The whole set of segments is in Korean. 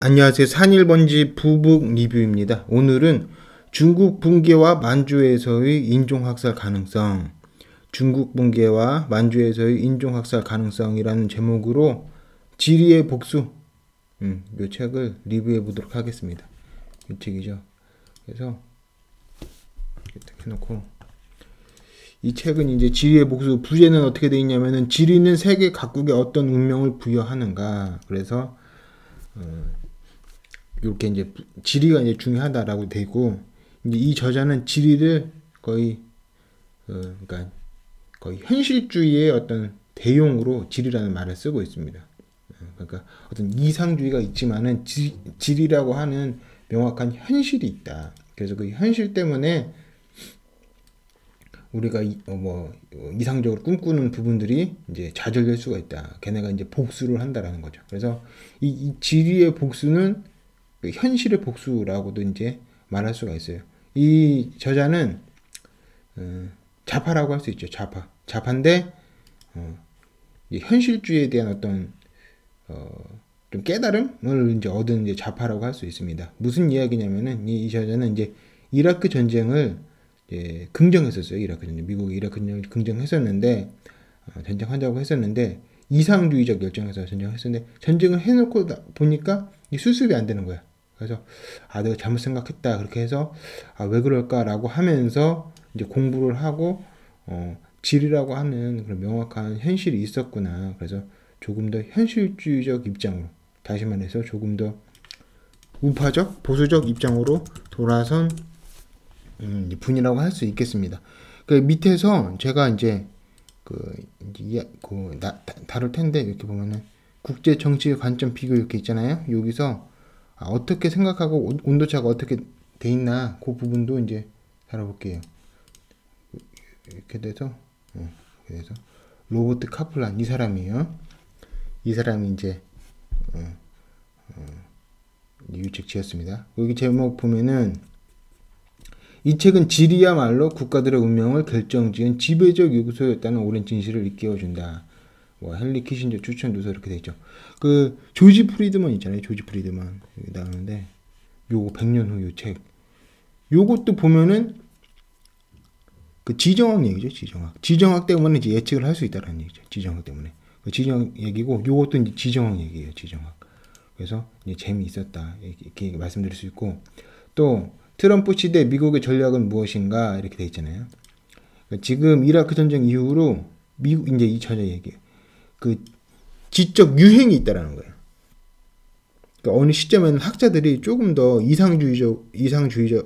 안녕하세요. 산일번지 부북 리뷰입니다. 오늘은 중국 붕괴와 만주에서의 인종학살 가능성, 중국 붕괴와 만주에서의 인종학살 가능성이라는 제목으로 지리의 복수, 이 책을 리뷰해 보도록 하겠습니다. 이 책이죠. 그래서 이렇게 해놓고 이 책은 이제 지리의 복수, 부제는 어떻게 되어 있냐면은 지리는 세계 각국에 어떤 운명을 부여하는가. 그래서 이렇게 이제 지리가 이제 중요하다라고 되고, 이제 이 저자는 지리를 거의 그러니까 거의 현실주의의 어떤 대용으로 지리라는 말을 쓰고 있습니다. 그러니까 어떤 이상주의가 있지만은 지리라고 하는 명확한 현실이 있다. 그래서 그 현실 때문에 우리가 이상적으로 꿈꾸는 부분들이 이제 좌절될 수가 있다. 걔네가 이제 복수를 한다라는 거죠. 그래서 이 지리의 복수는 현실의 복수라고도 이제 말할 수가 있어요. 이 저자는 좌파라고 할 수 있죠. 좌파인데 현실주의에 대한 어떤 좀 깨달음을 이제 얻은 이제 좌파라고 할 수 있습니다. 무슨 이야기냐면은 이 저자는 이제 이라크 전쟁을 긍정했었어요. 이라크 전쟁, 미국이 이라크 전쟁을 긍정했었는데 전쟁하자고 했었는데 이상주의적 열정에서 전쟁했었는데 전쟁을 해놓고 보니까 수습이 안 되는 거야. 그래서 내가 잘못 생각했다 그렇게 해서 왜 그럴까라고 하면서 이제 공부를 하고 질이라고 하는 그런 명확한 현실이 있었구나. 그래서 조금 더 현실주의적 입장으로, 다시 말해서 조금 더 우파적 보수적 입장으로 돌아선 분이라고 할 수 있겠습니다. 그 밑에서 제가 이제 다룰 텐데, 이렇게 보면은 국제 정치 관점 비교 이렇게 있잖아요. 여기서 어떻게 생각하고 온도차가 어떻게 돼 있나 그 부분도 이제 다뤄볼게요. 이렇게 돼서 로버트 카플란, 이 사람이에요. 이 사람이 이제 이 책 지었습니다. 여기 제목 보면은 이 책은 지리야말로 국가들의 운명을 결정지은 지배적 요소였다는 오랜 진실을 일깨워준다. 헨리 키신저 추천 도서 이렇게 돼 있죠. 그 조지 프리드먼 있잖아요. 조지 프리드먼 여기 나오는데 요거 100년 후 요 책. 요것도 보면은 그 지정학 얘기죠. 지정학 때문에 이제 예측을 할 수 있다라는 얘기죠. 지정학 때문에. 그 지정학 얘기고 요것도 이제 지정학 얘기예요. 지정학. 그래서 이제 재미있었다 이렇게 말씀드릴 수 있고, 또 트럼프 시대 미국의 전략은 무엇인가 이렇게 돼 있잖아요. 그러니까 지금 이라크 전쟁 이후로 미국, 이제 이 저자 얘기예요. 그 지적 유행이 있다라는 거예요. 그러니까 어느 시점에는 학자들이 조금 더 이상주의적으로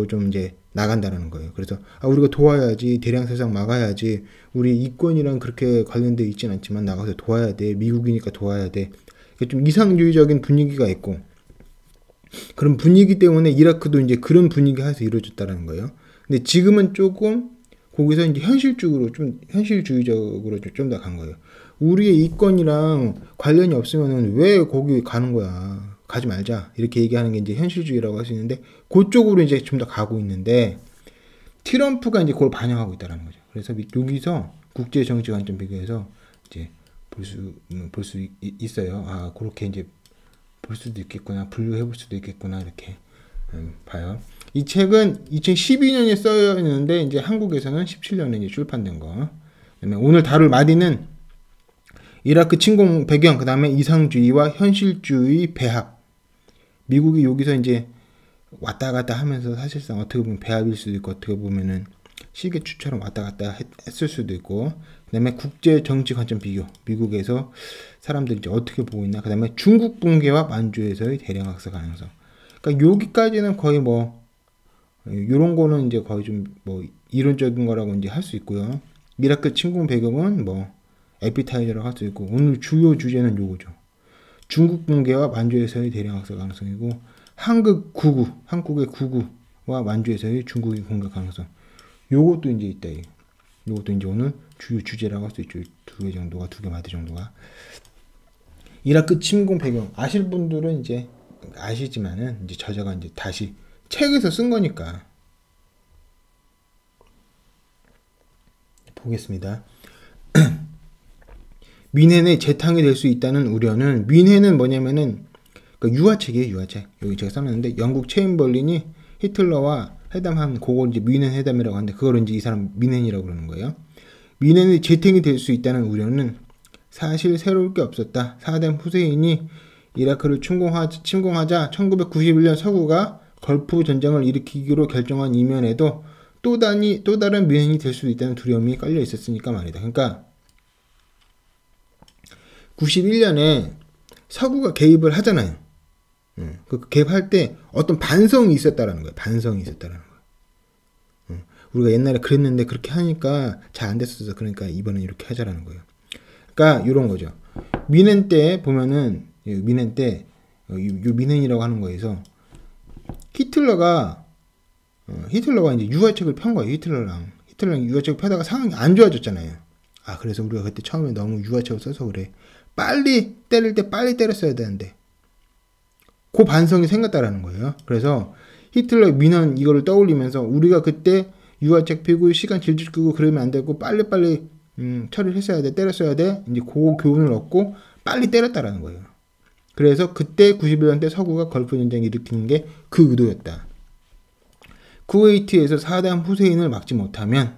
좀 이제 나간다라는 거예요. 그래서 우리가 도와야지, 대량 살상 막아야지, 우리 이권이랑 그렇게 관련돼 있진 않지만 나가서 도와야 돼, 미국이니까 도와야 돼. 그러니까 좀 이상주의적인 분위기가 있고, 그런 분위기 때문에 이라크도 이제 그런 분위기 하에서 이루어졌다라는 거예요. 근데 지금은 조금 거기서 이제 현실주의적으로 좀 더 간 거예요. 우리의 이권이랑 관련이 없으면은 왜 거기 가는 거야? 가지 말자. 이렇게 얘기하는 게 이제 현실주의라고 할 수 있는데, 그쪽으로 이제 좀 더 가고 있는데, 트럼프가 이제 그걸 반영하고 있다는 거죠. 그래서 여기서 국제 정치 관점 비교해서 이제 볼 수 있어요. 그렇게 이제 볼 수도 있겠구나, 분류해 볼 수도 있겠구나, 이렇게 봐요. 이 책은 2012년에 써야 했는데 이제 한국에서는 17년에 이제 출판된 거. 그다음에 오늘 다룰 마디는 이라크 침공 배경, 그 다음에 이상주의와 현실주의 배합. 미국이 여기서 이제 왔다 갔다 하면서 사실상 어떻게 보면 배합일 수도 있고, 어떻게 보면은 시계추처럼 왔다 갔다 했을 수도 있고, 그 다음에 국제 정치 관점 비교, 미국에서 사람들이 이제 어떻게 보고 있나, 그 다음에 중국 붕괴와 만주에서의 대량 학살 가능성. 그러니까 여기까지는 거의 요런 거는 이제 거의 좀 이론적인 거라고 이제 할 수 있고요. 이라크 침공 배경은 에피타이저라고 할 수 있고, 오늘 주요 주제는 요거죠. 중국 붕괴와 만주에서의 대량 학살 가능성이고, 한국의 구구와 만주에서의 중국의 공격 가능성. 요것도 이제 있다. 요것도 이제 오늘 주요 주제라고 할 수 있죠. 두 개 마디 정도가. 이라크 침공 배경 아실 분들은 이제 아시지만은, 이제 저자가 이제 다시 책에서 쓴 거니까 보겠습니다. 민헨의 재탕이 될 수 있다는 우려는, 민헨은 뭐냐면은 그러니까 유화책이에요, 유화책. 여기 제가 써놨는데 영국 체인벌린이 히틀러와 회담한 그걸 이제 뮌헨 회담이라고 하는데 그걸 이제 이 사람 뮌헨이라고 그러는 거예요. 뮌헨이 재탱이 될 수 있다는 우려는 사실 새로울 게 없었다. 사담 후세인이 이라크를 침공하자 1991년 서구가 걸프 전쟁을 일으키기로 결정한 이면에도 또 다른 뮌헨이 될 수 있다는 두려움이 깔려 있었으니까 말이다. 그러니까 91년에 서구가 개입을 하잖아요. 그 개입할 때 어떤 반성이 있었다라는 거예요. 반성이 있었다라는 거예요. 우리가 옛날에 그랬는데 그렇게 하니까 잘 안 됐었어. 그러니까 이번엔 이렇게 하자라는 거예요. 그러니까 이런 거죠. 뮌헨 때 보면은 뮌헨 때 뮌헨이라고 하는 거에서 히틀러가 이제 유화책을 편 거예요. 히틀러랑 유화책을 펴다가 상황이 안 좋아졌잖아요. 아, 그래서 우리가 그때 처음에 너무 유화책을 써서 그래. 빨리 때릴 때 빨리 때렸어야 되는데 그 반성이 생겼다라는 거예요. 그래서 히틀러 민원 이거를 떠올리면서 우리가 그때 유화책 피고 시간 질질 끄고 그러면 안 되고 빨리 처리를 했어야 돼. 때렸어야 돼. 이제 그 교훈을 얻고 빨리 때렸다라는 거예요. 그래서 그때 91년 때 서구가 걸프 전쟁을 일으키는 게 그 의도였다. 쿠웨이트에서 사담 후세인을 막지 못하면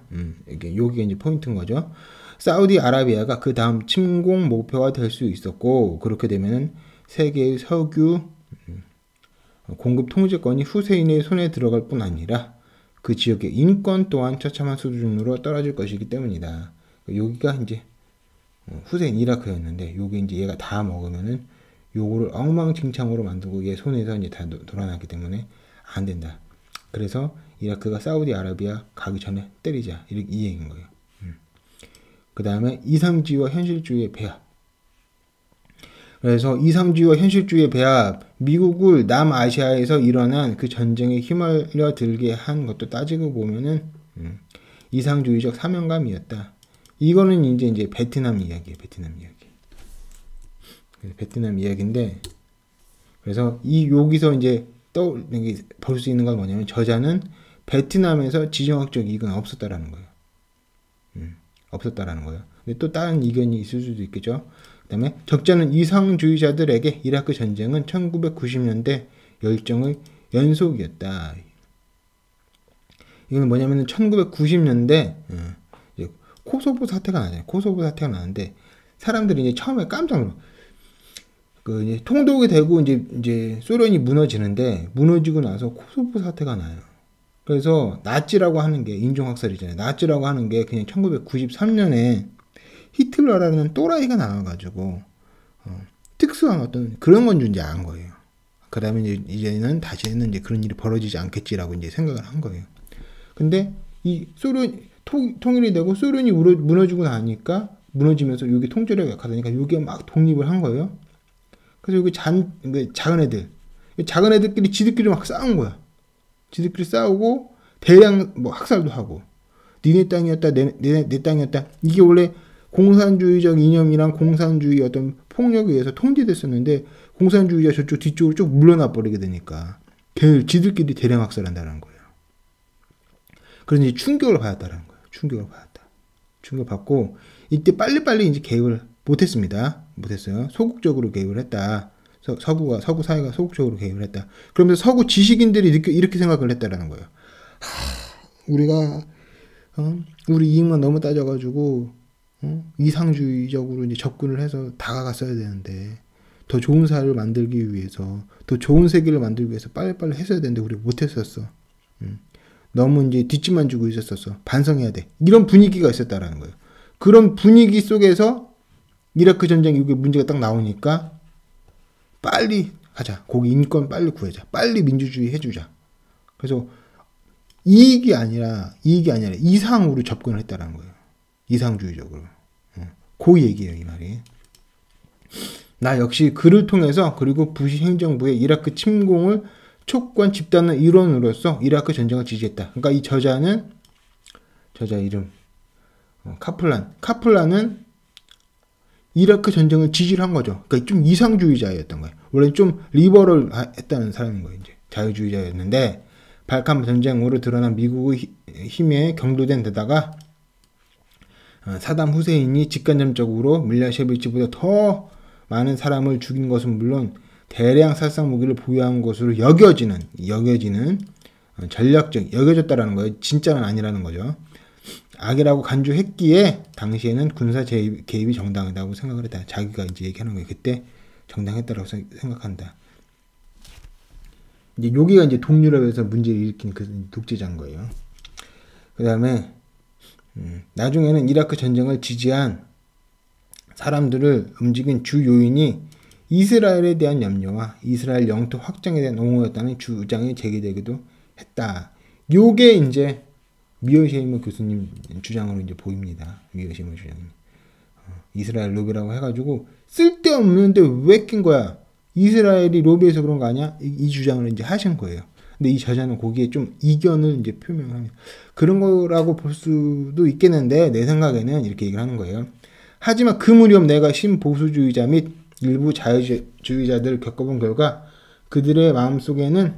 여기가 이제 포인트인 거죠. 사우디아라비아가 그 다음 침공 목표가 될 수 있었고 그렇게 되면 세계의 석유 공급 통제권이 후세인의 손에 들어갈 뿐 아니라 그 지역의 인권 또한 처참한 수준으로 떨어질 것이기 때문이다. 여기가 이제 후세인 이라크였는데 요게 이제 얘가 다 먹으면은 요거를 엉망진창으로 만들고 얘 손에서 이제 다 돌아나기 때문에 안 된다. 그래서 이라크가 사우디아라비아 가기 전에 때리자 이 얘기인 거예요. 그 다음에 이상주의와 현실주의의 배합. 그래서 이상주의와 현실주의의 배합, 미국을 남아시아에서 일어난 그 전쟁에 휘말려 들게 한 것도 따지고 보면은 이상주의적 사명감이었다. 이거는 이제 베트남 이야기예요. 베트남 이야기인데, 그래서 여기서 이제 볼 수 있는 건 뭐냐면 저자는 베트남에서 지정학적 이익은 없었다라는 거예요. 없었다라는 거예요. 근데 또 다른 의견이 있을 수도 있겠죠. 그 다음에 적자는 이상주의자들에게 이라크 전쟁은 1990년대 열정의 연속이었다. 이건 뭐냐면 1990년대 코소보 사태가 나잖아요. 코소보 사태가 나는데 사람들이 이제 처음에 깜짝 놀라. 이제 통독이 되고 이제 소련이 무너지는데 무너지고 나서 코소보 사태가 나요. 그래서 나치라고 하는 게 인종학살이잖아요. 나치라고 하는 게 그냥 1993년에 히틀러라는 또라이가 나와가지고 특수한 어떤 그런 건 줄 이제 안 거예요. 그 다음에 이제는 다시는 이제 그런 일이 벌어지지 않겠지라고 이제 생각을 한 거예요. 근데 이 소련 통일이 되고 소련이 무너지고 나니까 무너지면서 여기 통제력이 약하다니까 여기에 막 독립을 한 거예요. 그래서 여기 작은 애들끼리 지들끼리 막 싸운 거야. 지들끼리 싸우고 대량 뭐 학살도 하고 니네 땅이었다 내 땅이었다. 이게 원래 공산주의적 이념이랑 공산주의 어떤 폭력에 의해서 통제됐었는데 공산주의자 저쪽 뒤쪽으로 쭉 물러나 버리게 되니까 지들끼리 대량 학살한다는 거예요. 그래서 이제 충격을 받았다는 거예요. 충격을 받고 이때 빨리빨리 이제 개입을 못했어요. 소극적으로 개입을 했다. 서구 사회가 소극적으로 개입을 했다. 그러면서 서구 지식인들이 이렇게 생각을 했다라는 거예요. 우리가 우리 이익만 너무 따져가지고 이상주의적으로 이제 접근을 해서 다가갔어야 되는데 더 좋은 사회를 만들기 위해서 더 좋은 세계를 만들기 위해서 빨리빨리 했어야 되는데 우리 못했었어. 너무 이제 뒷짐만 주고 있었어. 반성해야 돼. 이런 분위기가 있었다라는 거예요. 그런 분위기 속에서 이라크 전쟁 이게 문제가 딱 나오니까 빨리 가자. 거기 인권 빨리 구해자. 빨리 민주주의 해주자. 그래서 이익이 아니라 이상으로 접근을 했다는 거예요. 이상주의적으로. 그 얘기예요, 이 말이. 나 역시 그를 통해서 그리고 부시 행정부의 이라크 침공을 촉구한 집단의 일원으로서 이라크 전쟁을 지지했다. 그러니까 이 저자 이름 카플란은 이라크 전쟁을 지지를 한 거죠. 그러니까 좀 이상주의자였던 거예요. 원래 좀 리버럴 했다는 사람인 거예요. 이제 자유주의자였는데 발칸 전쟁으로 드러난 미국의 힘에 경도된 데다가 사담 후세인이 직간접적으로 밀라셰비치보다 더 많은 사람을 죽인 것은 물론 대량 살상 무기를 보유한 것으로 여겨지는 전략적 여겨졌다라는 거예요. 진짜는 아니라는 거죠. 악이라고 간주했기에 당시에는 군사 개입이 정당하다고 생각을 했다. 자기가 이제 얘기하는 거예요. 그때 정당했다라고 생각한다. 이제 여기가 이제 동유럽에서 문제를 일으킨 그 독재자인 거예요. 그 다음에 나중에는 이라크 전쟁을 지지한 사람들을 움직인 주 요인이 이스라엘에 대한 염려와 이스라엘 영토 확장에 대한 옹호였다는 주장이 제기되기도 했다. 요게 이제 미어쉐이머 교수님 주장으로 이제 보입니다. 미어쉐이머 주장이 이스라엘 로비라고 해가지고 쓸데없는데 왜 낀 거야? 이스라엘이 로비해서 그런 거 아니야? 이 주장을 이제 하신 거예요. 근데 이 저자는 거기에 좀 이견을 이제 표명합니다. 그런 거라고 볼 수도 있겠는데 내 생각에는 이렇게 얘기를 하는 거예요. 하지만 그 무렵 내가 신보수주의자 및 일부 자유주의자들을 겪어본 결과 그들의 마음속에는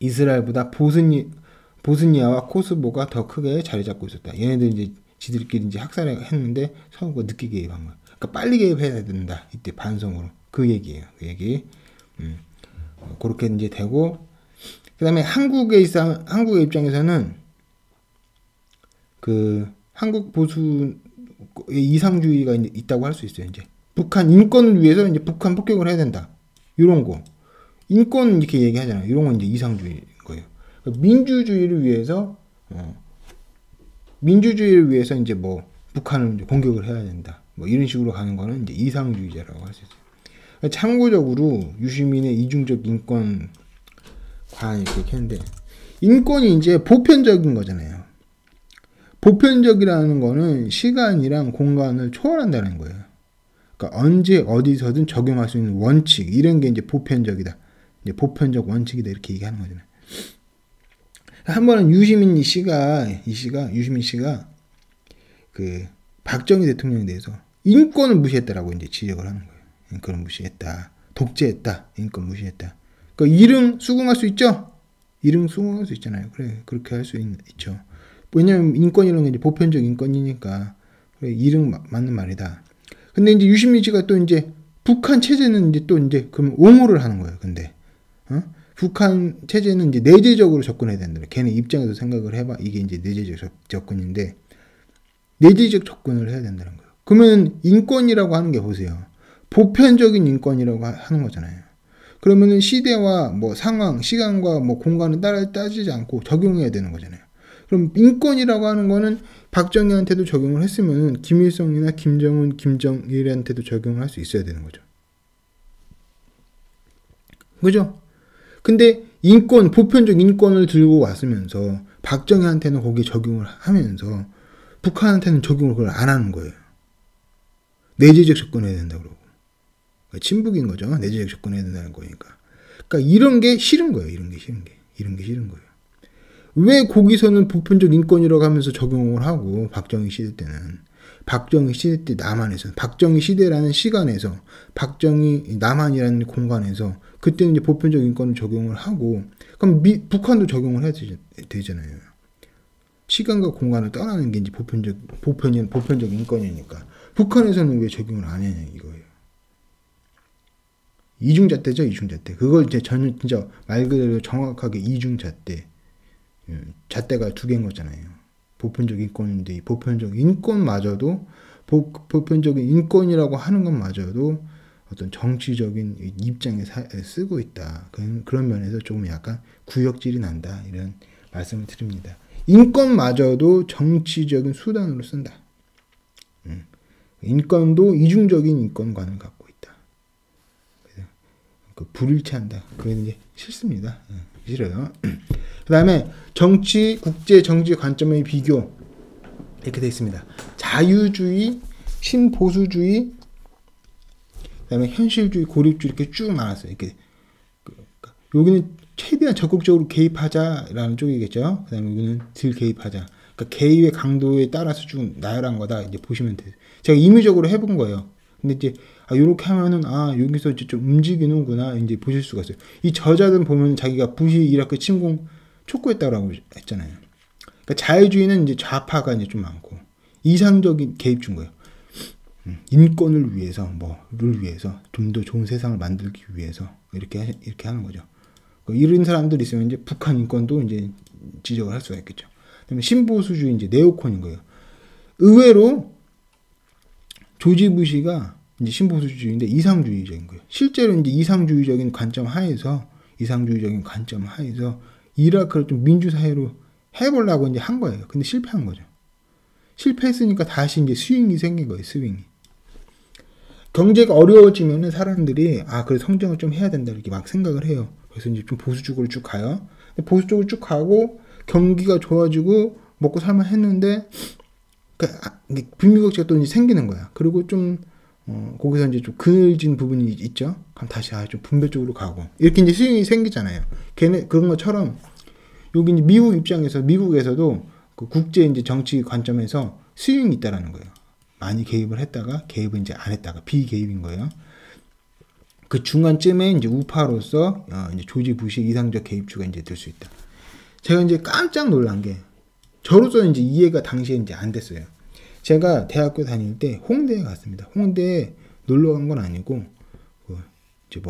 이스라엘보다 보스니아와 코스보가 더 크게 자리 잡고 있었다. 얘네들 이제 지들끼리 이제 학살했는데 서로 늦게 개입한 거야. 그러니까 빨리 개입해야 된다. 이때 반성으로. 그 얘기예요. 그 얘기. 그렇게 이제 되고, 그 다음에 한국의 입장에서는 그 한국 보수의 이상주의가 있다고 할 수 있어요. 이제 북한 인권을 위해서 이제 북한 폭격을 해야 된다. 이런 거. 인권 이렇게 얘기하잖아요. 이런 건 이제 이상주의인 거예요. 민주주의를 위해서 이제 뭐 북한을 이제 공격을 해야 된다. 뭐 이런 식으로 가는 거는 이제 이상주의자라고 할 수 있어요. 참고적으로 유시민의 이중적 인권 과안 이렇게 했는데 인권이 이제 보편적인 거잖아요. 보편적이라는 거는 시간이랑 공간을 초월한다는 거예요. 그러니까 언제 어디서든 적용할 수 있는 원칙 이런 게 이제 보편적이다. 이제 보편적 원칙이다 이렇게 얘기하는 거잖아요. 한 번은 유시민 씨가 그 박정희 대통령에 대해서 인권을 무시했다라고 이제 지적을 하는 거예요. 인권을 무시했다. 독재했다. 인권 무시했다. 그러니까 이릉 수긍할 수 있죠? 이릉 수긍할 수 있잖아요. 그래, 그렇게 할 수 있죠. 왜냐면 인권이라는 게 이제 보편적 인권이니까 그래, 이릉 맞는 말이다. 근데 이제 유시민 씨가 또 이제 북한 체제는 이제 또 이제 그럼 옹호를 하는 거예요. 근데 북한 체제는 이제 내재적으로 접근해야 된다. 걔네 입장에서 생각을 해봐. 이게 이제 내재적 접근인데 내재적 접근을 해야 된다는 거예요. 그러면 인권이라고 하는 게 보세요. 보편적인 인권이라고 하는 거잖아요. 그러면은 시대와 뭐 상황, 시간과 뭐 공간을 따지지 않고 적용해야 되는 거잖아요. 그럼 인권이라고 하는 거는 박정희한테도 적용을 했으면은 김일성이나 김정은, 김정일한테도 적용을 할 수 있어야 되는 거죠. 그죠? 근데 인권, 보편적 인권을 들고 왔으면서 박정희한테는 거기에 적용을 하면서 북한한테는 적용을 그걸 안 하는 거예요. 내재적 접근해야 된다고 그러고. 그러니까 친북인 거죠. 내재적 접근해야 된다는 거니까. 그러니까 이런 게 싫은 거예요. 이런 게 싫은 거예요. 왜 거기서는 보편적 인권이라고 하면서 적용을 하고 박정희 시대 때는 박정희 시대 때 남한에서 박정희 시대라는 시간에서 박정희 남한이라는 공간에서 그때는 이제 보편적 인권을 적용을 하고 그럼 북한도 적용을 해야 되잖아요. 시간과 공간을 떠나는 게 이제 보편적 인권이니까 북한에서는 왜 적용을 안 하냐 이거예요. 이중잣대죠, 이중잣대. 그걸 이제 저는 진짜 말 그대로 정확하게 이중잣대. 잣대가 두 개인 거잖아요. 보편적 인권인데 보편적 인권마저도 보편적인 인권이라고 하는 것마저도 어떤 정치적인 입장에 쓰고 있다. 그런 면에서 조금 약간 구역질이 난다. 이런 말씀을 드립니다. 인권마저도 정치적인 수단으로 쓴다. 인권도 이중적인 인권관을 갖고 있다. 그래서 불일치한다. 그게 이제 싫습니다. 싫어요. 그 다음에 정치, 국제 정치 관점의 비교 이렇게 되어 있습니다. 자유주의, 신보수주의, 그 다음에 현실주의, 고립주의 이렇게 쭉 나왔어요. 이렇게 여기는 최대한 적극적으로 개입하자라는 쪽이겠죠. 그 다음에 여기는 덜 개입하자. 그러니까 개입의 강도에 따라서 쭉 나열한 거다. 이제 보시면 돼요. 제가 임의적으로 해본 거예요. 근데 이제 이렇게 하면은 여기서 이제 좀 움직이는구나 이제 보실 수가 있어요. 이 저자들 보면 자기가 부시 이라크 침공 촉구했다라고 했잖아요. 그러니까 자유주의는 이제 좌파가 이제 좀 많고 이상적인 개입 준 거예요. 인권을 위해서 뭐를 위해서 좀 더 좋은 세상을 만들기 위해서 이렇게 하는 거죠. 이런 사람들 있으면 이제 북한 인권도 이제 지적을 할 수가 있겠죠. 그다음에 신보수주의 이제 네오콘인 거예요. 의외로 조지 부시가 이제 신보수주의인데 이상주의적인 거예요. 실제로 이제 이상주의적인 관점 하에서 이라크를 좀 민주사회로 해보려고 이제 한 거예요. 근데 실패한 거죠. 실패했으니까 다시 이제 스윙이 생긴 거예요. 스윙이. 경제가 어려워지면은 사람들이 그래 성장을 좀 해야 된다 이렇게 막 생각을 해요. 그래서 이제 좀 보수 쪽으로 쭉 가요. 보수 쪽으로 쭉 가고 경기가 좋아지고 먹고 살만 했는데 빈부격차가 또 이제 생기는 거야. 그리고 좀 거기서 이제 좀 그늘진 부분이 있죠. 그럼 다시 좀 분배 쪽으로 가고 이렇게 이제 스윙이 생기잖아요. 그런 것처럼 여기 이제 미국 입장에서 미국에서도 그 국제 이제 정치 관점에서 스윙이 있다라는 거예요. 많이 개입을 했다가 개입을 이제 안 했다가 비개입인 거예요. 그 중간쯤에 이제 우파로서 이제 조지 부시 이상적 개입주가 이제 될 수 있다. 제가 이제 깜짝 놀란 게 저로서는 이제 이해가 당시에 이제 안 됐어요. 제가 대학교 다닐 때 홍대에 갔습니다. 홍대에 놀러 간 건 아니고 이제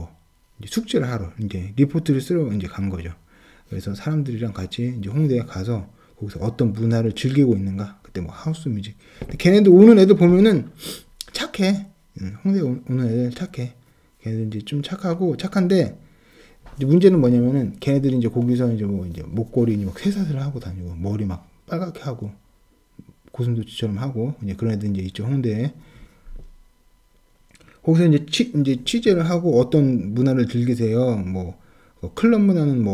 이제 숙제를 하러 이제 리포트를 쓰러 이제 간 거죠. 그래서 사람들이랑 같이 이제 홍대에 가서 거기서 어떤 문화를 즐기고 있는가. 그때 하우스 뮤직. 걔네들 오는 애들 보면은 착해. 홍대에 오는 애들 착해. 걔네들 이제 좀 착한데 이제 문제는 뭐냐면은 걔네들이 이제 거기서 이제 이제 목걸이 막 쇠사슬을 하고 다니고 머리 막 빨갛게 하고 고슴도치처럼 하고 이제 그런 애들 이제 있죠 홍대에. 거기서 이제 취재를 하고 어떤 문화를 즐기세요. 클럽 문화는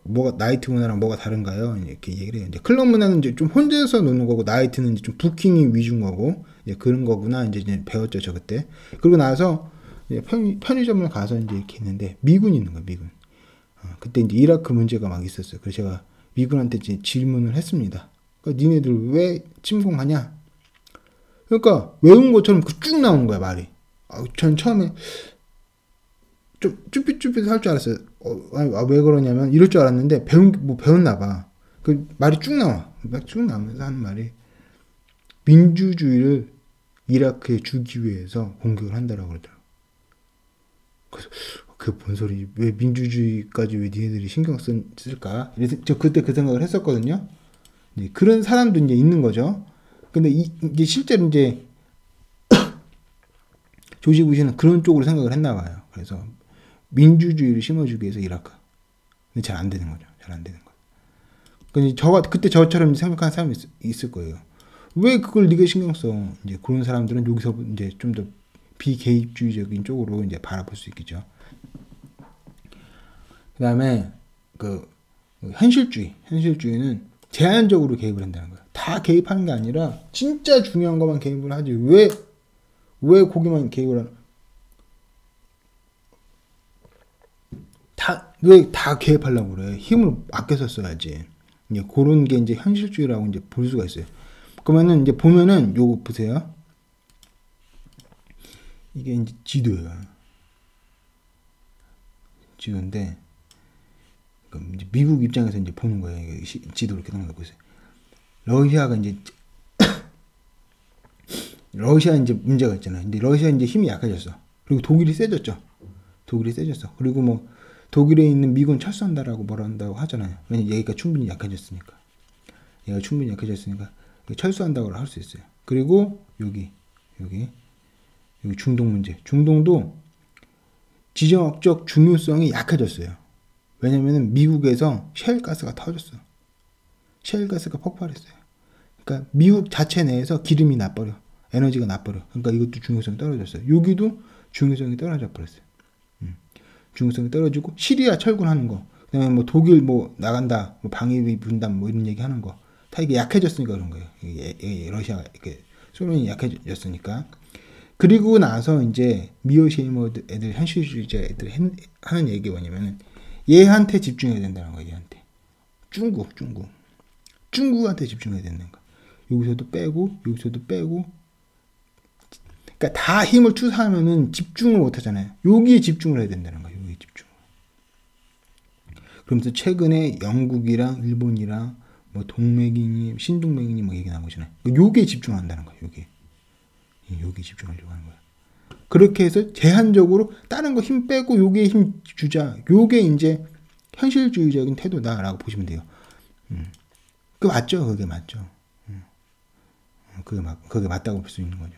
뭐가 나이트 문화랑 뭐가 다른가요? 이렇게 얘기를 해요. 이제 클럽 문화는 이제 좀 혼자서 노는 거고 나이트는 이제 좀 부킹이 위주인 거고 이제 그런 거구나 이제 배웠죠 저 그때. 그리고 나서 이제 편의점을 가서 이제 이렇게 했는데 미군이 있는 거예요 미군. 그때 이제 이라크 문제가 막 있었어요. 그래서 제가 미군한테 이제 질문을 했습니다. 그러니까 니네들 왜 침공하냐? 그러니까 외운 것처럼 쭉 나오는 거야 말이. 전 처음에 좀 쭈삣쭈삣 할 줄 알았어요. 왜 그러냐면 이럴 줄 알았는데 배웠나 봐. 그 말이 쭉 나와. 쭉 나오면서 하는 말이 민주주의를 이라크에 주기 위해서 공격을 한다라고 그러더라고. 그래서 그 뭔 소리? 왜 민주주의까지 왜 니네들이 신경 쓸까? 저 그때 그 생각을 했었거든요. 네, 그런 사람도 이제 있는 거죠. 근데 이제 실제로 이제 조지 부시는 그런 쪽으로 생각을 했나 봐요. 그래서 민주주의를 심어주기 위해서 이라크. 근데 잘 안 되는 거죠. 잘 안 되는 거. 근데 그때 저처럼 생각하는 사람이 있을 거예요. 왜 그걸 네가 신경 써? 이제 그런 사람들은 여기서 이제 좀 더 비개입주의적인 쪽으로 이제 바라볼 수 있겠죠. 그다음에 그 현실주의는 제한적으로 개입을 한다는 거예요. 다 개입하는 게 아니라 진짜 중요한 것만 개입을 하지. 왜 거기만 개입을 하나? 왜 다 개입하려고 그래? 힘을 아껴서 써야지. 이제 그런 게 이제 현실주의라고 이제 볼 수가 있어요. 그러면은 이제 보면은 요거 보세요. 이게 이제 지도예요. 지도인데 이제 미국 입장에서 이제 보는 거예요. 이게 지도를 이렇게 나온 거 보세요. 러시아가 이제 러시아 이제 문제가 있잖아요. 근데 러시아 이제 힘이 약해졌어. 그리고 독일이 세졌죠. 그리고 독일에 있는 미군 철수한다라고 뭐라 한다고 하잖아요. 왜냐면 얘가 충분히 약해졌으니까. 철수한다고 할 수 있어요. 그리고 여기 중동 문제. 중동도 지정학적 중요성이 약해졌어요. 왜냐면은 미국에서 셰일가스가 터졌어. 셰일가스가 폭발했어요. 그러니까 미국 자체 내에서 기름이 나버려. 에너지가 나버려. 그러니까 이것도 중요성이 떨어졌어요. 여기도 중요성이 떨어져 버렸어요. 중요성이 떨어지고 시리아 철군하는 거. 그다음에 독일 나간다. 방위비 분담 이런 얘기 하는 거. 다 이게 약해졌으니까 그런 거예요. 러시아가 이렇게 소련이 약해졌으니까. 그리고 나서 이제 미오시에머 애들 현실주의자 애들 하는 얘기가 뭐냐면은 얘한테 집중해야 된다는 거예요. 얘한테. 중국한테 집중해야 되는 거. 여기서도 빼고. 그러니까 다 힘을 투사하면은 집중을 못 하잖아요. 여기에 집중을 해야 된다는 거예요. 여기에 집중. 그러면서 최근에 영국이랑 일본이랑 동맹이니 신동맹이니 얘기 나오잖아요. 여기에 집중한다는 거예요. 여기. 여기 집중하려고 하는 거야. 그렇게 해서 제한적으로 다른 거 힘 빼고 요게 힘 주자. 요게 이제 현실주의적인 태도다라고 보시면 돼요. 그 맞죠? 그게 맞죠. 그게 맞다고 볼 수 있는 거죠.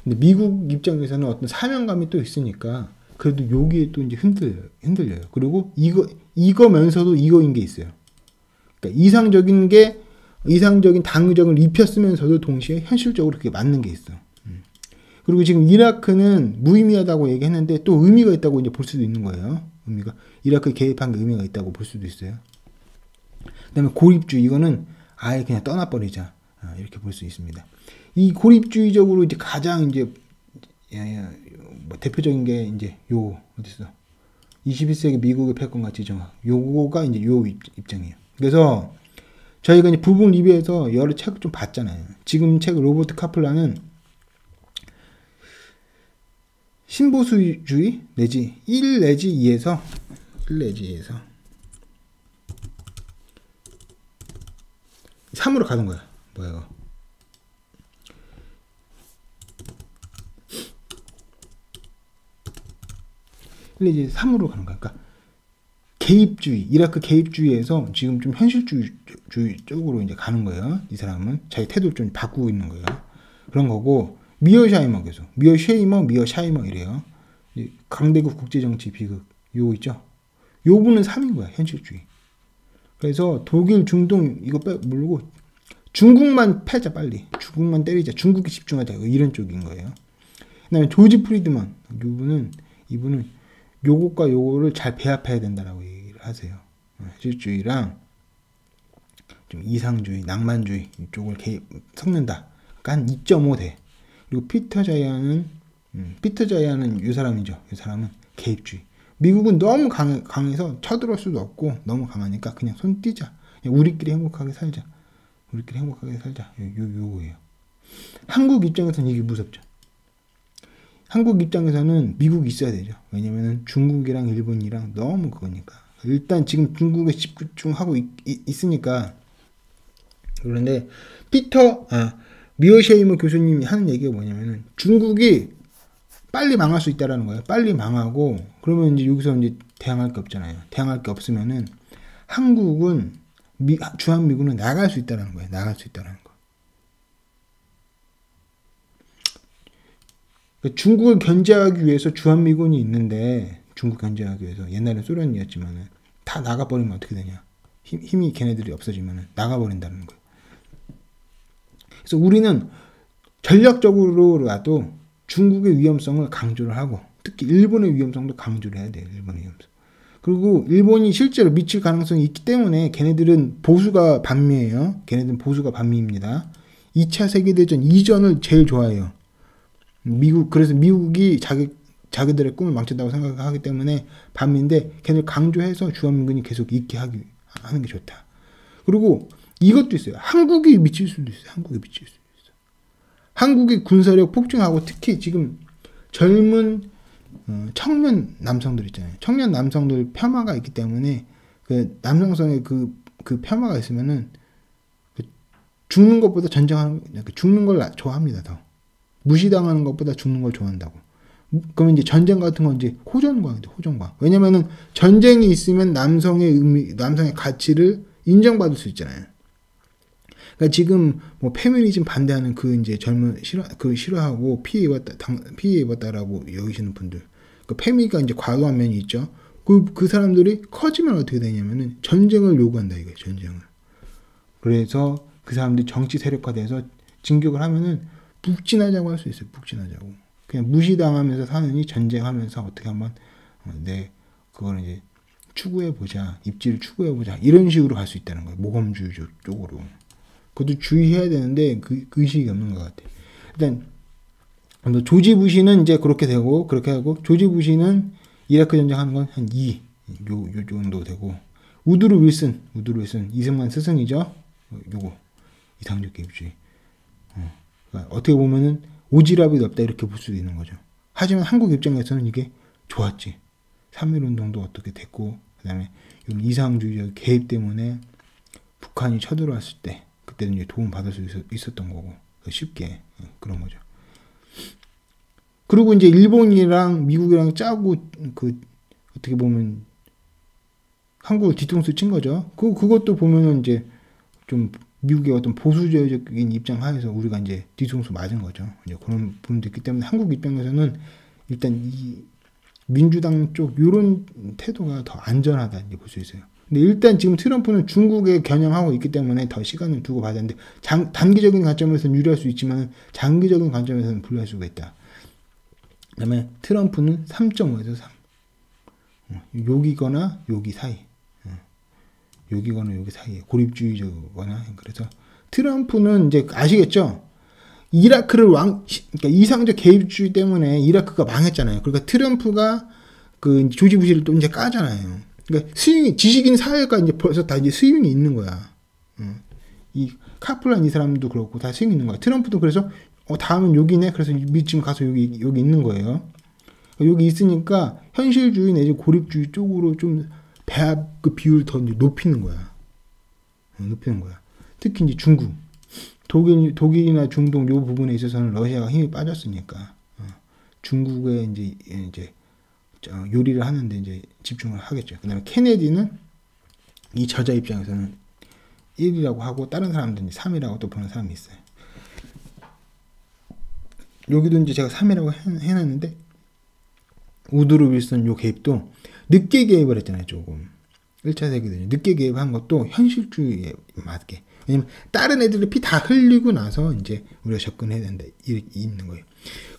근데 미국 입장에서는 어떤 사명감이 또 있으니까 그래도 여기에 또 이제 흔들려요. 그리고 이거면서도 이거인 게 있어요. 그러니까 이상적인 당정을 입혔으면서도 동시에 현실적으로 그게 맞는 게 있어. 그리고 지금 이라크는 무의미하다고 얘기했는데 또 의미가 있다고 이제 볼 수도 있는 거예요. 이라크 개입한 게 의미가 있다고 볼 수도 있어요. 그다음에 고립주의, 이거는 아예 그냥 떠나버리자, 이렇게 볼 수 있습니다. 이 고립주의적으로 이제 가장 이제 뭐 대표적인 게 이제 어딨어? 21세기 미국의 패권과 지정학. 요거가 이제 요 입장이에요. 그래서 저희가 이제 부분 리뷰에서 여러 책을 좀 봤잖아요. 지금 책 로버트 카플라는 신보수주의 내지 1 내지 2에서 3으로 가는 거야. 뭐야 이거? 1 내지 3으로 가는 거야. 그러니까 개입주의, 이라크 개입주의에서 지금 좀 현실주의 쪽으로 이제 가는 거예요. 이 사람은 자기 태도를 좀 바꾸고 있는 거예요. 그런 거고, 미어샤이머 계속 미어샤이머 이래요. 강대국 국제정치 비극 요거 있죠. 요분은 3인 거야. 현실주의. 그래서 독일, 중동 이거 물고 중국만 패자, 빨리 중국만 때리자, 중국에 집중하자, 이런 쪽인 거예요. 그다음에 조지 프리드만, 이분은 요것과 요거를 잘 배합해야 된다라고 얘기를 하세요. 현실주의랑 좀 이상주의, 낭만주의 이쪽을 섞는다. 그러니까 한 2.5 돼. 그리고 피터 자이언은 이 사람이죠. 이 사람은 개입주의. 미국은 너무 강해서 쳐들어올 수도 없고 너무 강하니까 그냥 손 띄자. 그냥 우리끼리 행복하게 살자. 요거예요. 한국 입장에서는 이게 무섭죠. 한국 입장에서는 미국이 있어야 되죠. 왜냐면은 중국이랑 일본이랑 너무 그거니까. 일단 지금 중국에 집중하고 있으니까. 그런데 미어쉐이머 교수님이 하는 얘기가 뭐냐면은 중국이 빨리 망할 수 있다라는 거예요. 빨리 망하고 그러면 이제 여기서 이제 대항할 게 없잖아요. 대항할 게 없으면은 한국은 주한미군은 나갈 수 있다라는 거예요. 나갈 수 있다라는 거. 그러니까 중국을 견제하기 위해서 주한미군이 있는데, 중국 견제하기 위해서 옛날엔 소련이었지만은 다 나가버리면 어떻게 되냐? 힘이 걔네들이 없어지면은 나가버린다는 거예요. 그래서 우리는 전략적으로라도 중국의 위험성을 강조를 하고, 특히 일본의 위험성도 강조를 해야 돼요. 일본의 위험성. 그리고 일본이 실제로 미칠 가능성이 있기 때문에 걔네들은 보수가 반미예요. 걔네들은 보수가 반미입니다. 2차 세계대전 이전을 제일 좋아해요. 그래서 미국이 자기들의 꿈을 망친다고 생각하기 때문에 반미인데, 걔네를 강조해서 주한미군이 계속 있게 하는 게 좋다. 그리고 이것도 있어요. 한국이 미칠 수도 있어요. 한국의 군사력 폭증하고, 특히 지금 젊은 청년 남성들 있잖아요. 청년 남성들 폄하가 있기 때문에 그 남성성의 그 폄하가 있으면은 죽는 것보다 죽는 걸 좋아합니다. 더 무시당하는 것보다 죽는 걸 좋아한다고. 그러면 이제 전쟁 같은 건 이제 호전광. 왜냐면은 전쟁이 있으면 남성의 가치를 인정받을 수 있잖아요. 그러니까 지금 뭐 페미니즘 반대하는 이제 싫어하고 피해 입었다라고 여기시는 분들, 그 페미가 이제 과도한 면이 있죠. 그 사람들이 커지면 어떻게 되냐면은 전쟁을 요구한다 이거예요. 전쟁을. 그래서 그 사람들이 정치 세력화돼서 진격을 하면은 북진하자고 할 수 있어요. 북진하자고. 그냥 무시당하면서 사느니 전쟁하면서 어떻게 한번 그거를 이제 추구해보자, 입지를 추구해보자, 이런 식으로 갈 수 있다는 거예요. 모범주의 쪽으로. 그것도 주의해야 되는데 그 의식이 없는 것 같아요. 일단 조지 부시는 이제 그렇게 하고, 조지 부시는 이라크 전쟁하는 건 한 2, 요 정도 되고, 우드로 윌슨 이승만 스승이죠. 요거 이상적 개입주의. 그러니까 어떻게 보면은 오지랖이 없다 이렇게 볼 수도 있는 거죠. 하지만 한국 입장에서는 이게 좋았지. 3.1운동도 어떻게 됐고, 그 다음에 이상주의적 개입 때문에 북한이 쳐들어왔을 때 그때는 이제 도움 받을 수 있었던 거고, 쉽게 그런 거죠. 그리고 이제 일본이랑 미국이랑 짜고 어떻게 보면 한국을 뒤통수 친 거죠. 그것도 보면은 이제 좀 미국의 어떤 보수적인 입장 하에서 우리가 이제 뒤통수 맞은 거죠. 이제 그런 부분도 있기 때문에 한국 입장에서는 일단 이 민주당 쪽 이런 태도가 더 안전하다 이제 볼 수 있어요. 근데 일단 지금 트럼프는 중국에 겨냥하고 있기 때문에 더 시간을 두고 봐야 되는데 단기적인 관점에서는 유리할 수 있지만 장기적인 관점에서는 불리할 수가 있다. 그다음에 트럼프는 3.5에서 3. 여기거나 여기 사이. 여기거나 여기 사이에 고립주의적거나. 그래서 트럼프는 이제 아시겠죠? 이라크를 그러니까 이상적 개입주의 때문에 이라크가 망했잖아요. 그러니까 트럼프가 조지 부시를 또 이제 까잖아요. 그러니까 지식인 사회가 이제 벌써 다 이제 스윙이 있는 거야. 이 카플란 이 사람도 그렇고 다 스윙이 있는 거야. 트럼프도 그래서 다음은 여기네. 그래서 지금 가서 여기 있는 거예요. 여기 있으니까 현실주의 내지 고립주의 쪽으로 좀 배합 비율 더 높이는 거야. 높이는 거야. 특히 이제 중국, 독일이나 중동 요 부분에 있어서는 러시아가 힘이 빠졌으니까 중국에 이제 요리를 하는데 이제 집중을 하겠죠. 그다음에 케네디는 이 저자 입장에서는 1이라고 하고 다른 사람들은 3이라고 또 보는 사람이 있어요. 여기도 이제 제가 3이라고 해놨는데 우드로 윌슨 요 개입도 늦게 개입을 했잖아요. 조금 1차 세계대전 늦게 개입한 것도 현실주의에 맞게. 왜냐면 다른 애들이 피 다 흘리고 나서 이제 우리가 접근해야 된다. 이렇게 있는 거예요.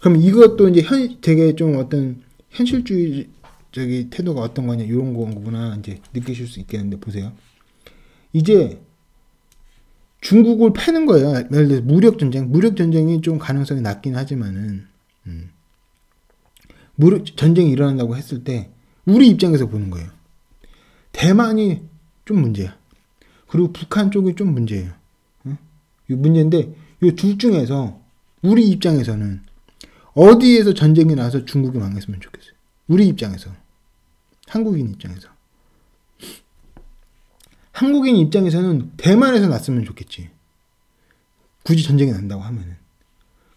그럼 이것도 이제 되게 좀 어떤 현실주의적인 태도가 어떤 거냐 이런 거구나 이제 느끼실 수 있겠는데 보세요. 이제 중국을 패는 거예요. 예를 들어서 무력전쟁이 좀 가능성이 낮긴 하지만은 전쟁이 일어난다고 했을 때 우리 입장에서 보는 거예요. 대만이 좀 문제야. 그리고 북한 쪽이 좀 문제예요. 이 문제인데 이 둘 중에서 우리 입장에서는 어디에서 전쟁이 나서 중국이 망했으면 좋겠어요. 우리 입장에서. 한국인 입장에서. 한국인 입장에서는 대만에서 났으면 좋겠지. 굳이 전쟁이 난다고 하면은.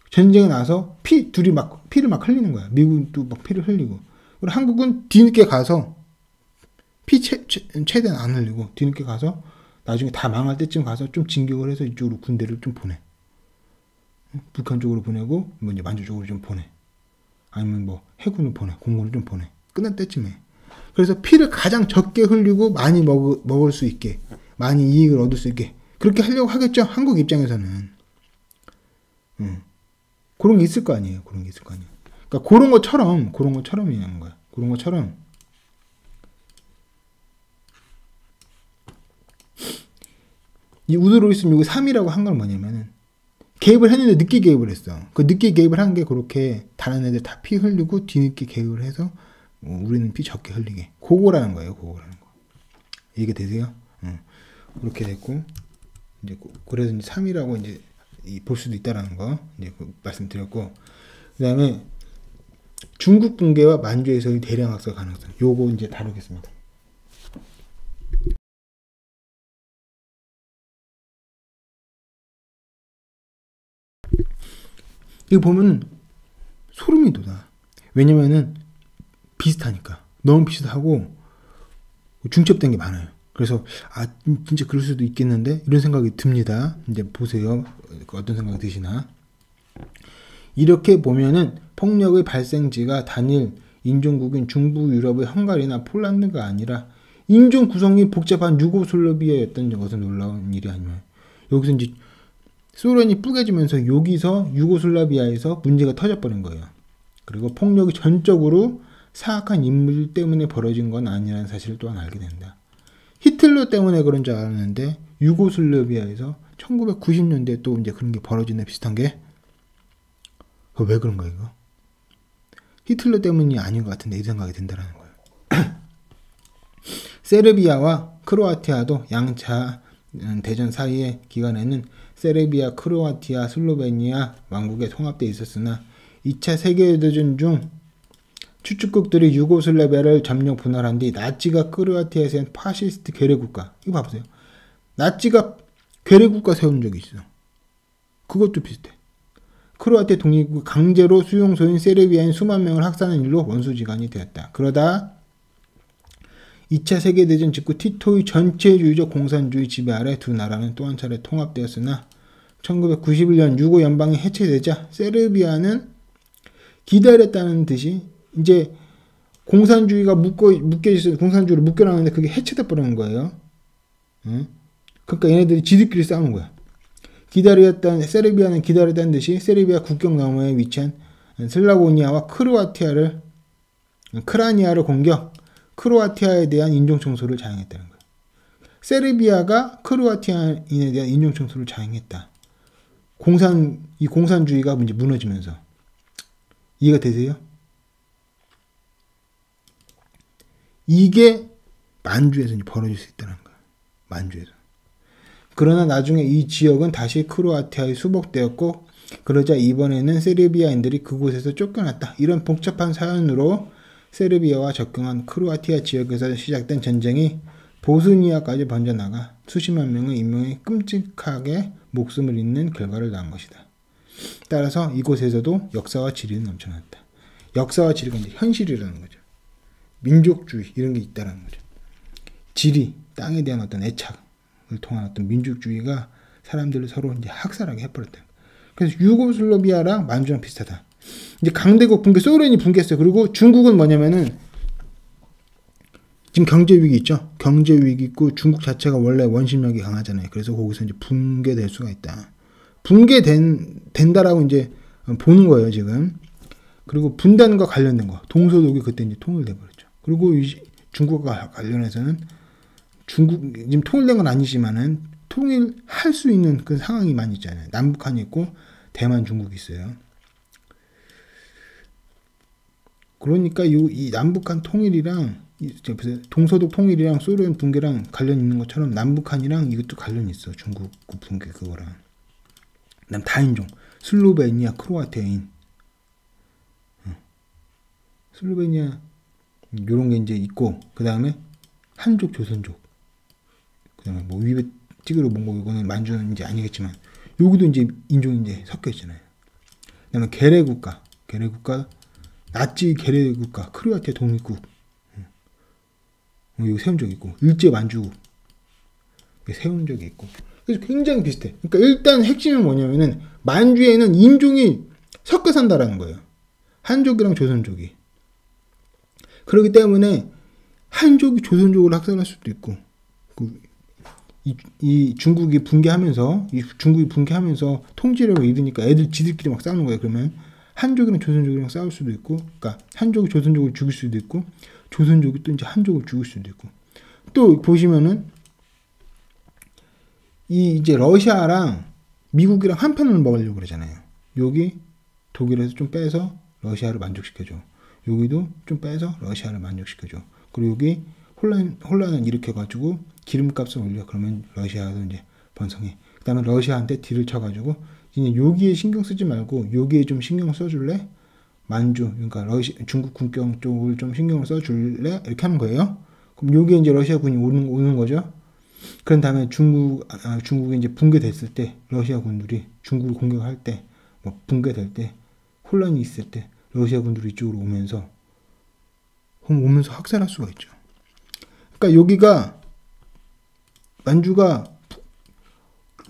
전쟁이 나서 피를 막 흘리는 거야. 미국도 막 피를 흘리고. 그리고 한국은 뒤늦게 가서 최대한 안 흘리고 뒤늦게 가서 나중에 다 망할 때쯤 가서 좀 진격을 해서 이쪽으로 군대를 좀 보내. 북한 쪽으로 보내고 뭐 이제 만주 쪽으로 좀 보내. 아니면 뭐 해군을 보내. 공군을 좀 보내. 끝날 때쯤에. 그래서 피를 가장 적게 흘리고 많이 먹을 수 있게, 많이 이익을 얻을 수 있게 그렇게 하려고 하겠죠. 한국 입장에서는. 그런 게 있을 거 아니에요. 그러니까 그런 것처럼이라는 거야. 그런 것처럼 이 우드로이스는 여기 3이라고 한 건 뭐냐면은 개입을 했는데 늦게 개입을 했어. 그 늦게 개입을 한 게 그렇게 다른 애들 다 피 흘리고 뒤늦게 개입을 해서 우리는 피 적게 흘리게. 그거라는 거예요. 이게 되세요? 그렇게 됐고 이제 그래서 이제 3이라고 이제 볼 수도 있다라는 거 이제 말씀드렸고, 그다음에 중국 붕괴와 만주에서의 대량 학살 가능성 요거 이제 다루겠습니다. 이거 보면 소름이 돋아. 왜냐면은 비슷하니까. 너무 비슷하고 중첩된 게 많아요. 그래서 진짜 그럴 수도 있겠는데 이런 생각이 듭니다. 이제 보세요. 어떤 생각이 드시나. 이렇게 보면은 폭력의 발생지가 단일 인종국인 중부 유럽의 헝가리나 폴란드가 아니라 인종 구성이 복잡한 유고슬라비아였던 것은 놀라운 일이 아니에요. 여기서 이제 소련이 뿌개지면서 여기서 유고슬라비아에서 문제가 터져버린 거예요. 그리고 폭력이 전적으로 사악한 인물 때문에 벌어진 건 아니라는 사실을 또한 알게 된다. 히틀러 때문에 그런 줄 알았는데 유고슬라비아에서 1990년대에 또 이제 그런 게 벌어지네. 비슷한 게. 왜 그런가 이거? 히틀러 때문이 아닌 것 같은데 이 생각이 든다라는 거예요. 세르비아와 크로아티아도 양차 대전 사이의 기간에는 세르비아, 크로아티아, 슬로베니아 왕국에 통합되어 있었으나 2차 세계대전 중 추축국들이 유고슬라비아를 점령 분할한 뒤 나치가 크로아티아에 세운 파시스트 괴뢰국가, 이거 봐보세요. 나치가 괴뢰국가 세운 적이 있어. 그것도 비슷해. 크로아티아 독립국 강제로 수용소인 세르비아인 수만 명을 학살하는 일로 원수지간이 되었다. 그러다 2차 세계대전 직후 티토의 전체주의적 공산주의 지배 아래 두 나라는 또 한 차례 통합되었으나 1991년 유고 연방이 해체되자 세르비아는 기다렸다는 듯이 이제 공산주의가 묶여있어 공산주의로 묶여놨는데 그게 해체돼 버리는 거예요. 응? 그러니까 얘네들이 지들끼리 싸우는 거야. 세르비아는 기다렸다는 듯이 세르비아 국경 너머에 위치한 슬라보니아와 크라니아를 공격, 크로아티아에 대한 인종청소를 자행했다는 거예요. 세르비아가 크로아티아인에 대한 인종청소를 자행했다. 이 공산주의가 이제 무너지면서. 이해가 되세요? 이게 만주에서 이제 벌어질 수 있다는 거예요. 만주에서. 그러나 나중에 이 지역은 다시 크로아티아에 수복되었고, 그러자 이번에는 세르비아인들이 그곳에서 쫓겨났다. 이런 복잡한 사연으로 세르비아와 접경한 크로아티아 지역에서 시작된 전쟁이 보스니아까지 번져나가 수십만 명의 인명이 끔찍하게 목숨을 잃는 결과를 낳은 것이다. 따라서 이곳에서도 역사와 지리는 넘쳐났다. 역사와 지리가 이제 현실이라는 거죠. 민족주의 이런 게 있다는 거죠. 지리, 땅에 대한 어떤 애착을 통한 어떤 민족주의가 사람들을 서로 이제 학살하게 해버렸다. 그래서 유고슬라비아랑 만주랑 비슷하다. 이제 강대국 붕괴, 소련이 붕괴했어요. 그리고 중국은 뭐냐면은 지금 경제 위기 있죠. 경제 위기 있고 중국 자체가 원래 원심력이 강하잖아요. 그래서 거기서 이제 붕괴될 수가 있다. 된다라고 이제 보는 거예요, 지금. 그리고 분단과 관련된 거, 동서독이 그때 이제 통일돼 버렸죠. 그리고 중국과 관련해서는 지금 통일된 건 아니지만은 통일할 수 있는 그 상황이 많이 있잖아요. 남북한이 있고 대만, 중국이 있어요. 그러니까 이 남북한 통일이랑 동서독 통일이랑 소련 붕괴랑 관련 있는 것처럼 남북한이랑 이것도 관련이 있어. 중국 붕괴 그거랑. 그다음 다인종, 슬로베니아, 크로아티아인, 슬로베니아 요런 게 이제 있고, 그 다음에 한족, 조선족, 그 다음에 뭐 위에 찌그러 몽고 이거는 만주는 이제 아니겠지만 여기도 이제 인종이 이제 섞여 있잖아요. 그 다음에 게레국가, 나치 게레국가, 크로아티아 독립국, 여기 세운 적이 있고, 일제 만주국 세운 적이 있고. 그래서 굉장히 비슷해. 그러니까 일단 핵심은 뭐냐면은 만주에는 인종이 섞여 산다라는 거예요. 한족이랑 조선족이. 그렇기 때문에 한족이 조선족을 학살할 수도 있고, 이 중국이 붕괴하면서 통치력을 잃으니까 애들 지들끼리 막 싸우는 거예요. 그러면 한족이랑 조선족이랑 싸울 수도 있고, 그러니까 한족이 조선족을 죽일 수도 있고, 조선족이 또 이제 한족을 죽일 수도 있고. 또 보시면은 이제 러시아랑 미국이랑 한 편을 먹으려고 그러잖아요. 여기 독일에서 좀 빼서 러시아를 만족시켜줘. 여기도 좀 빼서 러시아를 만족시켜줘. 그리고 여기 혼란을 일으켜가지고 기름값을 올려. 그러면 러시아도 이제 번성해. 그 다음에 러시아한테 딜을 쳐가지고 이제 여기에 신경 쓰지 말고 여기에 좀 신경 써줄래? 만주, 그러니까 중국 국경 쪽을 좀 신경을 써줄래? 이렇게 하는 거예요. 그럼 여기에 이제 러시아군이 오는 거죠. 그런 다음에 중국이 이제 붕괴됐을 때, 러시아 군들이 중국을 공격할 때, 뭐 붕괴될 때, 혼란이 있을 때, 러시아 군들이 이쪽으로 오면서 학살할 수가 있죠. 그러니까 여기가 만주가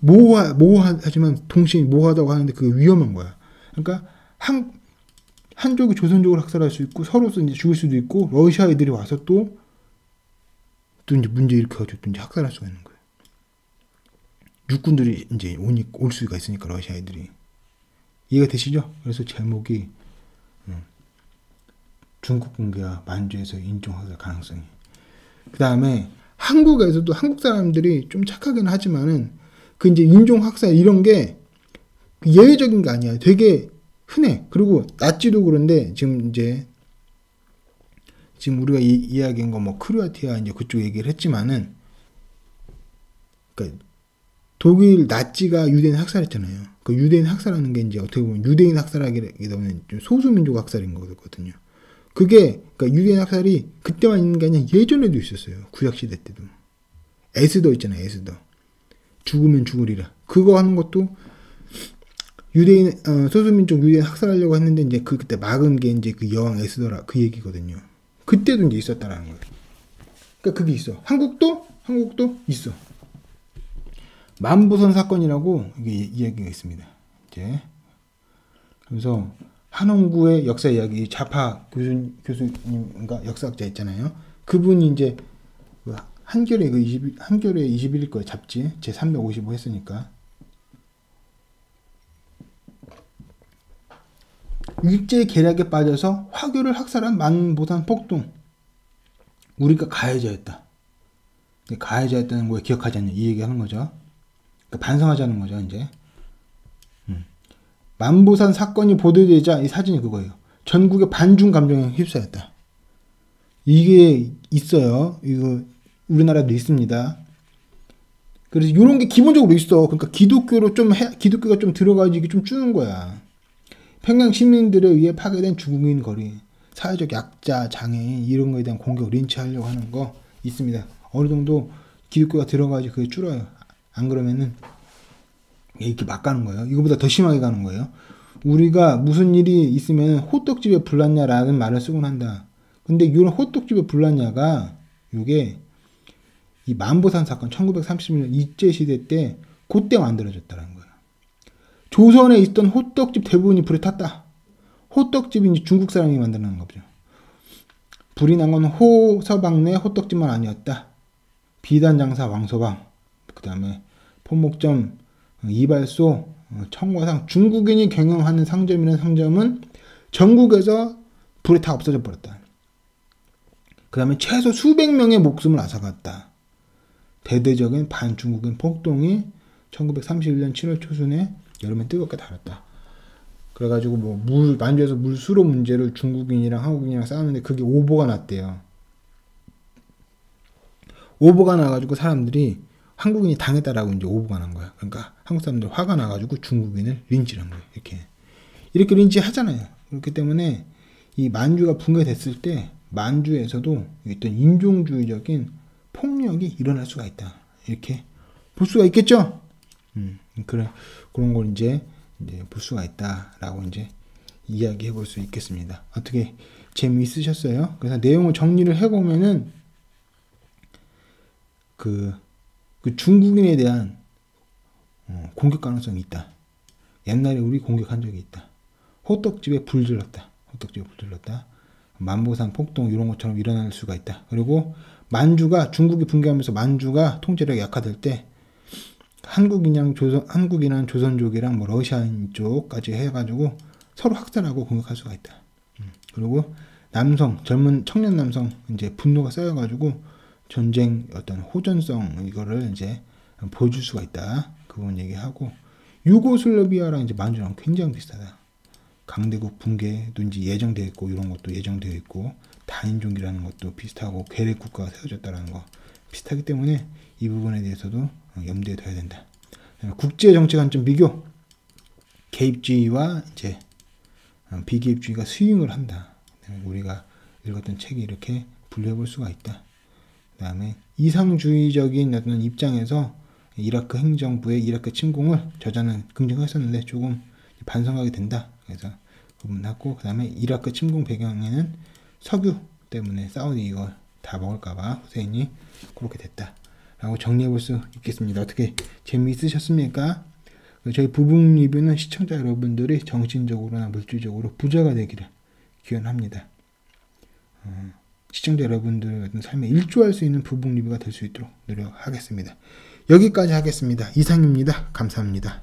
모호하지만 동시에 모호하다고 하는데 그게 위험한 거야. 그러니까 한족이 조선족을 학살할 수 있고 서로서 이제 죽일 수도 있고, 러시아 애들이 와서 또 이제 문제 일으켜가지고 또 이제 학살할 수가 있는 거예요. 육군들이 이제 올 수가 있으니까 러시아 애들이. 이해가 되시죠? 그래서 제목이 중국 붕괴와 만주에서 인종학살 가능성이. 그 다음에 한국에서도 한국 사람들이 좀 착하긴 하지만은 그 이제 인종학살 이런 게 예외적인 게 아니야. 되게 흔해. 그리고 나치도 그런데 지금 우리가 이야기한 거 뭐 크로아티아 이제 그쪽 얘기를 했지만은, 그러니까 독일 나치가 유대인 학살했잖아요. 그 유대인 학살하는 게 이제 어떻게 보면 유대인 학살하기보다는 소수민족 학살인 거거든요. 그게 그러니까 유대인 학살이 그때만 있는 게 아니라 예전에도 있었어요. 구약시대 때도. 에스더 있잖아요. 에스더. 죽으면 죽으리라. 그거 하는 것도 유대인 소수민족 유대인 학살하려고 했는데 이제 그때 막은 게 이제 그 여왕 에스더라 그 얘기거든요. 그때도 이제 있었다라는 거예요. 그러니까 그게 있어. 한국도 있어. 만보선 사건이라고 이게 이야기가 있습니다. 이제 그래서 한원구의 역사 이야기 좌파 교수님과 역사학자 있잖아요. 그분이 이제 한겨레 21일 거에 잡지 제 355 했으니까 일제 계략에 빠져서 화교를 학살한 만보산 폭동 우리가 가해자였다. 가해자였다는 거에 기억하지 않냐 이 얘기하는 거죠. 그러니까 반성하자는 거죠. 이제 만보산 사건이 보도되자 이 사진이 그거예요. 전국의 반중 감정에 휩싸였다. 이게 있어요. 이거 우리나라도 있습니다. 그래서 이런 게 기본적으로 있어. 그러니까 기독교가 좀 들어가야지 이게 좀 주는 거야. 평양 시민들에 의해 파괴된 중국인 거리, 사회적 약자, 장애인 이런 거에 대한 공격, 린치하려고 하는 거 있습니다. 어느 정도 기독교가 들어가야지 그게 줄어요. 안 그러면은 이렇게 막 가는 거예요. 이거보다 더 심하게 가는 거예요. 우리가 무슨 일이 있으면 호떡집에 불났냐라는 말을 쓰곤 한다. 근데 이런 호떡집에 불났냐가 이게 이 만보산 사건 1931년 일제시대 때 그때 만들어졌다는 거예요. 조선에 있던 호떡집 대부분이 불에 탔다. 호떡집이 이제 중국 사람이 만드는 거죠. 불이 난 건 호서방네 호떡집만 아니었다. 비단장사 왕서방, 그 다음에 포목점 이발소, 청과상, 중국인이 경영하는 상점이라는 상점은 전국에서 불에 다 없어져 버렸다. 그 다음에 최소 수백 명의 목숨을 앗아갔다. 대대적인 반중국인 폭동이 1931년 7월 초순에 여름에 뜨겁게 달았다. 그래가지고 만주에서 물수로 문제를 중국인이랑 한국인이랑 싸웠는데 그게 오보가 났대요. 오보가 나가지고 사람들이 한국인이 당했다라고 이제 오보가 난 거야. 그러니까 한국 사람들 화가 나가지고 중국인을 린치를 한 거예요. 이렇게 린치 하잖아요. 그렇기 때문에 이 만주가 붕괴됐을 때 만주에서도 어떤 인종주의적인 폭력이 일어날 수가 있다. 이렇게 볼 수가 있겠죠? 그런 걸 이제 볼 수가 있다라고 이제 이야기해 볼 수 있겠습니다. 어떻게 재미있으셨어요? 그래서 내용을 정리를 해보면은 그 중국인에 대한 공격 가능성이 있다. 옛날에 우리 공격한 적이 있다. 호떡집에 불 질렀다. 만보산 폭동 이런 것처럼 일어날 수가 있다. 그리고 중국이 붕괴하면서 만주가 통제력이 약화될 때 한국이랑 조선족이랑 러시아인 쪽까지 해가지고 서로 학살하고 공격할 수가 있다. 그리고 젊은 청년 남성 이제 분노가 쌓여가지고 전쟁 어떤 호전성 이거를 이제 보여줄 수가 있다. 그건 얘기하고 유고슬라비아랑 이제 만주랑 굉장히 비슷하다. 강대국 붕괴도 이제 예정되어 있고 이런 것도 예정되어 있고 다인종이라는 것도 비슷하고 괴뢰 국가가 세워졌다는 거 비슷하기 때문에 이 부분에 대해서도 염두에 둬야 된다. 국제 정치 관점 비교. 개입주의와 이제 비개입주의가 스윙을 한다. 우리가 읽었던 책이 이렇게 분류해 볼 수가 있다. 그다음에 이상주의적인 어떤 입장에서 이라크 행정부의 이라크 침공을 저자는 긍정했었는데 조금 반성하게 된다. 그래서 구분하고 그다음에 이라크 침공 배경에는 석유 때문에 사우디 이걸 다 먹을까봐 후세인이 그렇게 됐다라고 정리해 볼 수 있겠습니다. 어떻게 재미있으셨습니까? 저희 부분 리뷰는 시청자 여러분들이 정신적으로나 물질적으로 부자가 되기를 기원합니다. 시청자 여러분들 같은 삶에 일조할 수 있는 부분 리뷰가 될 수 있도록 노력하겠습니다. 여기까지 하겠습니다. 이상입니다. 감사합니다.